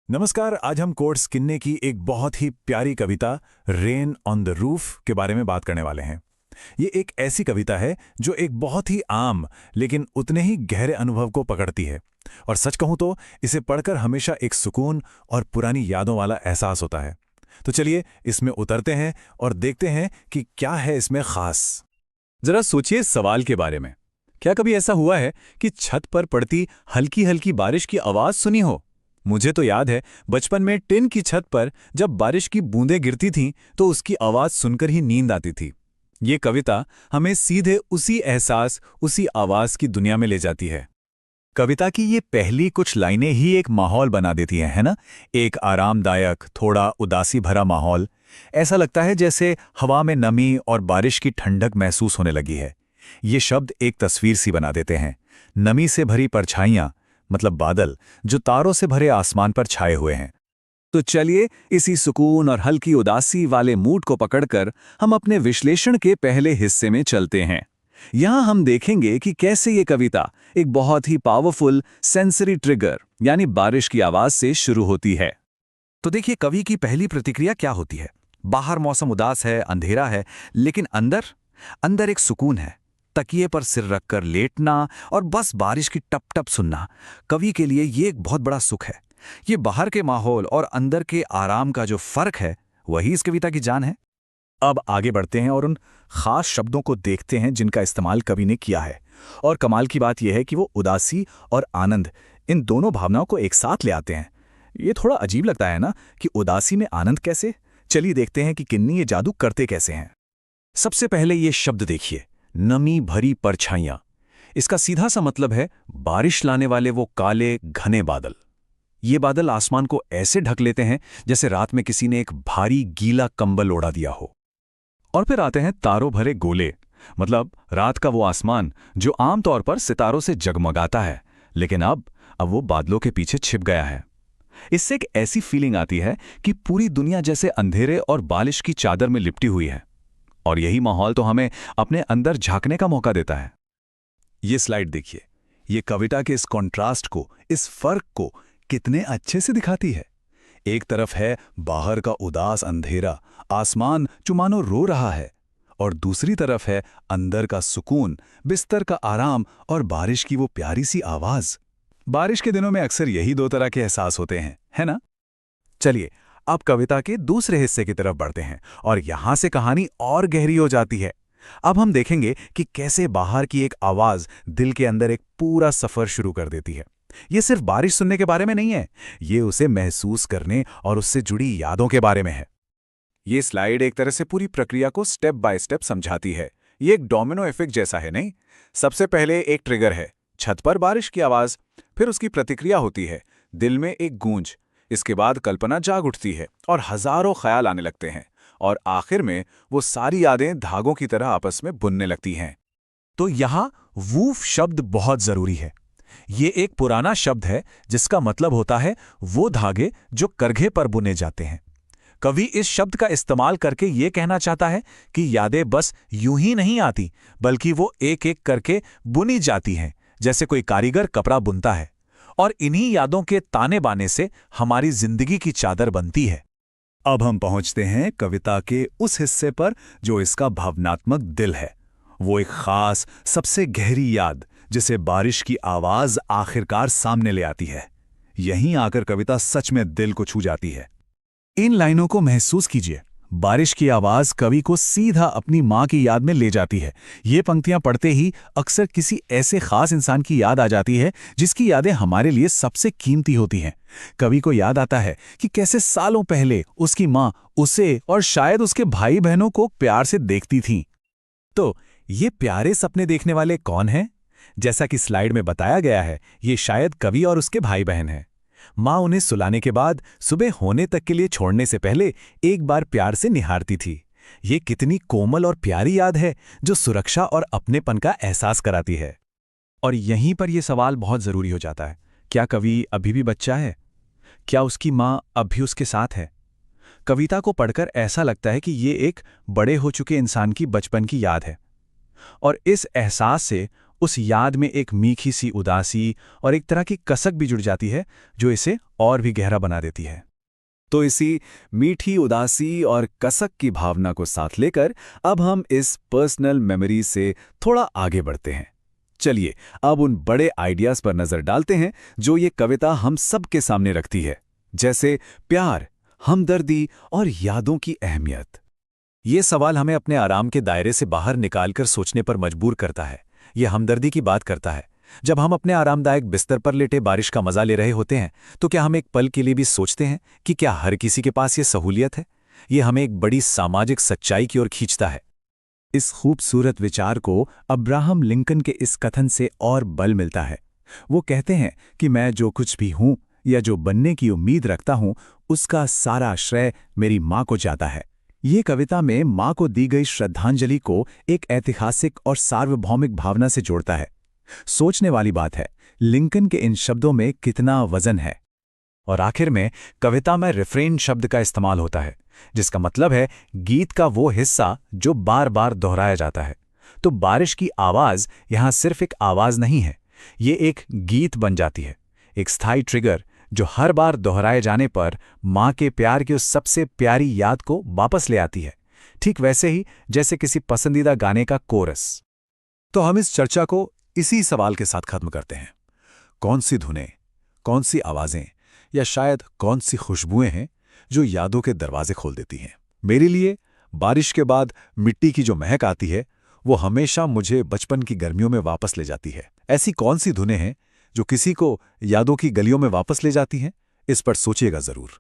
नमस्कार। आज हम कोर्ट स्किन्ने की एक बहुत ही प्यारी कविता रेन ऑन द रूफ के बारे में बात करने वाले हैं। ये एक ऐसी कविता है जो एक बहुत ही आम लेकिन उतने ही गहरे अनुभव को पकड़ती है। और सच कहूं तो इसे पढ़कर हमेशा एक सुकून और पुरानी यादों वाला एहसास होता है। तो चलिए इसमें उतरते हैं और देखते हैं कि क्या है इसमें खास। जरा सोचिए सवाल के बारे में। क्या कभी ऐसा हुआ है कि छत पर पड़ती हल्की हल्की बारिश की आवाज सुनी हो? मुझे तो याद है बचपन में टिन की छत पर जब बारिश की बूंदें गिरती थीं तो उसकी आवाज सुनकर ही नींद आती थी। ये कविता हमें सीधे उसी एहसास, उसी आवाज की दुनिया में ले जाती है। कविता की ये पहली कुछ लाइनें ही एक माहौल बना देती हैं, है ना? एक आरामदायक, थोड़ा उदासी भरा माहौल। ऐसा लगता है जैसे हवा में नमी और बारिश की ठंडक महसूस होने लगी है। ये शब्द एक तस्वीर सी बना देते हैं। नमी से भरी परछाइयां, मतलब बादल, जो तारों से भरे आसमान पर छाए हुए हैं। तो चलिए इसी सुकून और हल्की उदासी वाले मूड को पकड़कर हम अपने विश्लेषण के पहले हिस्से में चलते हैं। यहां हम देखेंगे कि कैसे ये कविता एक बहुत ही पावरफुल सेंसरी ट्रिगर यानी बारिश की आवाज से शुरू होती है। तो देखिए कवि की पहली प्रतिक्रिया क्या होती है। बाहर मौसम उदास है, अंधेरा है, लेकिन अंदर अंदर एक सुकून है। तकिए पर सिर रखकर लेटना और बस बारिश की टप टप सुनना, कवि के लिए ये एक बहुत बड़ा सुख है। ये बाहर के माहौल और अंदर के आराम का जो फर्क है, वही इस कविता की जान है। अब आगे बढ़ते हैं और उन खास शब्दों को देखते हैं जिनका इस्तेमाल कवि ने किया है। और कमाल की बात यह है कि वो उदासी और आनंद, इन दोनों भावनाओं को एक साथ ले आते हैं। ये थोड़ा अजीब लगता है ना कि उदासी में आनंद कैसे। चलिए देखते हैं कि किन्नी ये जादू करते कैसे हैं। सबसे पहले ये शब्द देखिए, नमी भरी परछाइयां। इसका सीधा सा मतलब है बारिश लाने वाले वो काले घने बादल। ये बादल आसमान को ऐसे ढक लेते हैं जैसे रात में किसी ने एक भारी गीला कंबल ओढ़ा दिया हो। और फिर आते हैं तारों भरे गोले, मतलब रात का वो आसमान जो आमतौर पर सितारों से जगमगाता है, लेकिन अब वो बादलों के पीछे छिप गया है। इससे एक ऐसी फीलिंग आती है कि पूरी दुनिया जैसे अंधेरे और बारिश की चादर में लिपटी हुई है। और यही माहौल तो हमें अपने अंदर झांकने का मौका देता है। ये स्लाइड देखिए, ये कविता के इस कॉन्ट्रास्ट को, इस फर्क को कितने अच्छे से दिखाती है। एक तरफ है बाहर का उदास अंधेरा, आसमान जो मानो रो रहा है, और दूसरी तरफ है अंदर का सुकून, बिस्तर का आराम और बारिश की वो प्यारी सी आवाज। बारिश के दिनों में अक्सर यही दो तरह के एहसास होते हैं, है ना? चलिए अब कविता के दूसरे हिस्से की तरफ बढ़ते हैं और यहां से कहानी और गहरी हो जाती है। अब हम देखेंगे कि कैसे बाहर की एक आवाज दिल के अंदर एक पूरा सफर शुरू कर देती है। ये सिर्फ बारिश सुनने के बारे में नहीं है, ये उसे महसूस करने और उससे जुड़ी यादों के बारे में है। ये स्लाइड एक तरह से पूरी प्रक्रिया को स्टेप बाय स्टेप समझाती है। ये एक डोमिनो इफेक्ट जैसा है, नहीं? सबसे पहले एक ट्रिगर है, छत पर बारिश की आवाज। फिर उसकी प्रतिक्रिया होती है, दिल में एक गूंज। इसके बाद कल्पना जाग उठती है और हजारों ख्याल आने लगते हैं। और आखिर में वो सारी यादें धागों की तरह आपस में बुनने लगती हैं। तो यहां वूफ शब्द बहुत जरूरी है। ये एक पुराना शब्द है जिसका मतलब होता है वो धागे जो करघे पर बुने जाते हैं। कवि इस शब्द का इस्तेमाल करके ये कहना चाहता है कि यादें बस यूं ही नहीं आती, बल्कि वो एक एक करके बुनी जाती हैं, जैसे कोई कारीगर कपड़ा बुनता है। और इन्हीं यादों के ताने बाने से हमारी जिंदगी की चादर बनती है। अब हम पहुंचते हैं कविता के उस हिस्से पर जो इसका भावनात्मक दिल है। वो एक खास, सबसे गहरी याद जिसे बारिश की आवाज आखिरकार सामने ले आती है। यहीं आकर कविता सच में दिल को छू जाती है। इन लाइनों को महसूस कीजिए। बारिश की आवाज कवि को सीधा अपनी मां की याद में ले जाती है। ये पंक्तियां पढ़ते ही अक्सर किसी ऐसे खास इंसान की याद आ जाती है जिसकी यादें हमारे लिए सबसे कीमती होती हैं। कवि को याद आता है कि कैसे सालों पहले उसकी मां उसे और शायद उसके भाई बहनों को प्यार से देखती थीं। तो ये प्यारे सपने देखने वाले कौन हैं? जैसा कि स्लाइड में बताया गया है, ये शायद कवि और उसके भाई बहन हैं। मां उन्हें सुलाने के बाद सुबह होने तक के लिए छोड़ने से पहले एक बार प्यार से निहारती थी। ये कितनी कोमल और प्यारी याद है जो सुरक्षा और अपनेपन का एहसास कराती है। और यहीं पर यह सवाल बहुत जरूरी हो जाता है, क्या कवि अभी भी बच्चा है? क्या उसकी मां अब भी उसके साथ है? कविता को पढ़कर ऐसा लगता है कि ये एक बड़े हो चुके इंसान की बचपन की याद है। और इस एहसास से उस याद में एक मीठी सी उदासी और एक तरह की कसक भी जुड़ जाती है जो इसे और भी गहरा बना देती है। तो इसी मीठी उदासी और कसक की भावना को साथ लेकर अब हम इस पर्सनल मेमोरी से थोड़ा आगे बढ़ते हैं। चलिए अब उन बड़े आइडियाज पर नजर डालते हैं जो ये कविता हम सबके सामने रखती है, जैसे प्यार, हमदर्दी और यादों की अहमियत। ये सवाल हमें अपने आराम के दायरे से बाहर निकालकर सोचने पर मजबूर करता है। ये हमदर्दी की बात करता है। जब हम अपने आरामदायक बिस्तर पर लेटे बारिश का मजा ले रहे होते हैं तो क्या हम एक पल के लिए भी सोचते हैं कि क्या हर किसी के पास ये सहूलियत है? ये हमें एक बड़ी सामाजिक सच्चाई की ओर खींचता है। इस खूबसूरत विचार को अब्राहम लिंकन के इस कथन से और बल मिलता है। वो कहते हैं कि मैं जो कुछ भी हूं या जो बनने की उम्मीद रखता हूं, उसका सारा श्रेय मेरी मां को जाता है। ये कविता में मां को दी गई श्रद्धांजलि को एक ऐतिहासिक और सार्वभौमिक भावना से जोड़ता है। सोचने वाली बात है, लिंकन के इन शब्दों में कितना वजन है। और आखिर में कविता में रिफ्रेन शब्द का इस्तेमाल होता है, जिसका मतलब है गीत का वो हिस्सा जो बार बार दोहराया जाता है। तो बारिश की आवाज यहां सिर्फ एक आवाज नहीं है, ये एक गीत बन जाती है, एक स्थायी ट्रिगर जो हर बार दोहराए जाने पर मां के प्यार की उस सबसे प्यारी याद को वापस ले आती है, ठीक वैसे ही जैसे किसी पसंदीदा गाने का कोरस। तो हम इस चर्चा को इसी सवाल के साथ खत्म करते हैं। कौन सी धुनें, कौन सी आवाजें या शायद कौन सी खुशबुएं हैं जो यादों के दरवाजे खोल देती हैं? मेरे लिए बारिश के बाद मिट्टी की जो महक आती है वो हमेशा मुझे बचपन की गर्मियों में वापस ले जाती है। ऐसी कौन सी धुनें हैं जो किसी को यादों की गलियों में वापस ले जाती हैं? इस पर सोचिएगा जरूर।